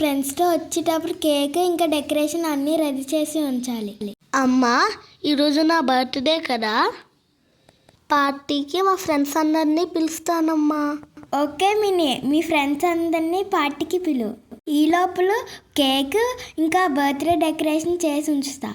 ఫ్రెండ్స్తో వచ్చేటప్పుడు కేక్ ఇంకా డెకరేషన్ అన్నీ రెడీ చేసి ఉంచాలి. అమ్మా, ఈరోజు నా బర్త్డే కదా, పార్టీకి మా ఫ్రెండ్స్ అందరినీ పిలుస్తానమ్మా. ఓకే మినీ, మీ ఫ్రెండ్స్ అందరినీ పార్టీకి పిలువు. ఈ లోపల కేక్ ఇంకా బర్త్డే డెకరేషన్ చేసి ఉంచుతా.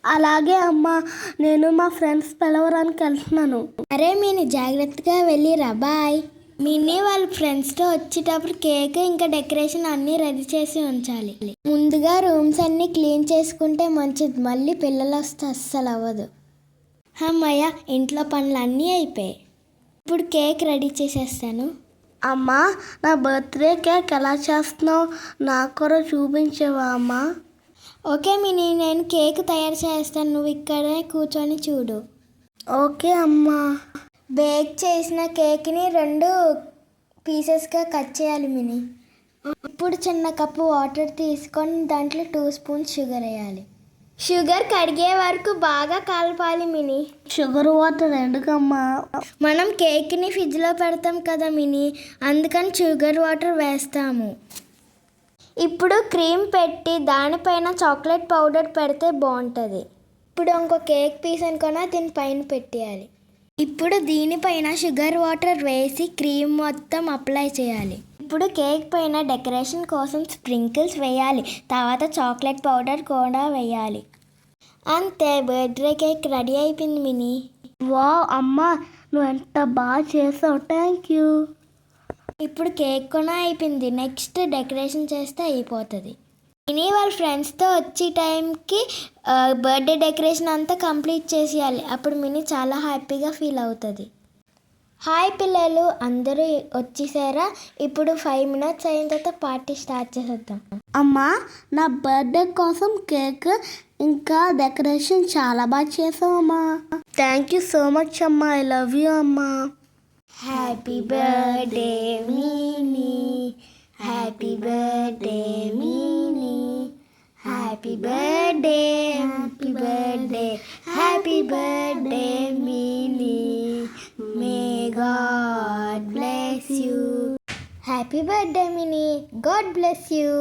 అలాగే అమ్మా, నేను మా ఫ్రెండ్స్ పిలవడానికి వెళ్తున్నాను. అరే మినీ, జాగ్రత్తగా వెళ్ళిరా. బాయ్. మినీ వాళ్ళ ఫ్రెండ్స్తో వచ్చేటప్పుడు కేక్ ఇంకా డెకరేషన్ అన్నీ రెడీ చేసి ఉంచాలి. ముందుగా రూమ్స్ అన్నీ క్లీన్ చేసుకుంటే మంచిది, మళ్ళీ పిల్లలు వస్తే అస్సలు అవ్వదు. అమ్మయ్య, ఇంట్లో పనులు అన్నీ అయిపోయాయి. ఇప్పుడు కేక్ రెడీ చేసేస్తాను. అమ్మా, నా బర్త్డే కేక్ ఎలా చేస్తున్నావు నాకు కూడా చూపించవా అమ్మా? ఓకే మినీ, నేను కేక్ తయారు చేస్తాను, నువ్వు ఇక్కడే కూర్చొని చూడు. ఓకే అమ్మా. బేక్ చేసిన కేక్ని 2 పీసెస్గా కట్ చేయాలి మినీ. ఇప్పుడు చిన్న కప్పు వాటర్ తీసుకొని దాంట్లో 2 స్పూన్స్ షుగర్ వేయాలి. షుగర్ కడిగే వరకు బాగా కలపాలి మినీ. షుగర్ వాటర్ ఎందుకమ్మా? మనం కేక్ని ఫ్రిడ్జ్లో పెడతాం కదా మినీ, అందుకని షుగర్ వాటర్ వేస్తాము. ఇప్పుడు క్రీమ్ పెట్టి దానిపైన చాక్లెట్ పౌడర్ పెడితే బాగుంటుంది. ఇప్పుడు ఇంకో కేక్ పీస్ అనుకున్నా దీనిపైన పెట్టేయాలి. ఇప్పుడు దీనిపైన షుగర్ వాటర్ వేసి క్రీమ్ మొత్తం అప్లై చేయాలి. ఇప్పుడు కేక్ పైన డెకరేషన్ కోసం స్ప్రింకిల్స్ వేయాలి, తర్వాత చాక్లెట్ పౌడర్ కూడా వేయాలి. అంతే, బర్త్డే కేక్ రెడీ అయిపోయింది మినీ. వావ్ అమ్మా, నువ్వు ఎంత బాగా చేసావు, థ్యాంక్ యూ. ఇప్పుడు కేక్ కూడా అయిపోయింది, నెక్స్ట్ డెకరేషన్ చేస్తే అయిపోతుంది. మినీ వాళ్ళ ఫ్రెండ్స్తో వచ్చే టైంకి బర్త్డే డెకరేషన్ అంతా కంప్లీట్ చేసేయాలి. అప్పుడు మినీ చాలా హ్యాపీగా ఫీల్ అవుతుంది. హాయ్ పిల్లలు, అందరూ వచ్చేసారా? ఇప్పుడు 5 minutes అయిన తర్వాత పార్టీ స్టార్ట్ చేసేద్దాం. అమ్మా, నా బర్త్డే కోసం కేక్ ఇంకా డెకరేషన్ చాలా బాగా చేసావు అమ్మా. థ్యాంక్ యూ సో మచ్ అమ్మా, ఐ లవ్ యూ అమ్మా. Happy birthday mini, happy birthday mini, happy birthday, happy birthday, happy birthday mini, may God bless you. Happy birthday mini, God bless you.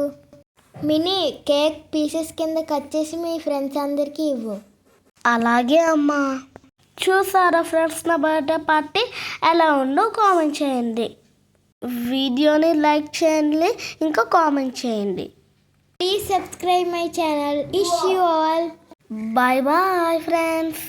Mini, cake pieces కింద cut చేసి మీ friends అందరికీ ఇవ్వు. అలాగే అమ్మా. చూసారా friends, నా birthday party ఎలా ఉందో కామెంట్ చేయండి. వీడియోని లైక్ చేయండి, ఇంకా కామెంట్ చేయండి. Please subscribe my channel. Wish you all. Bye bye friends.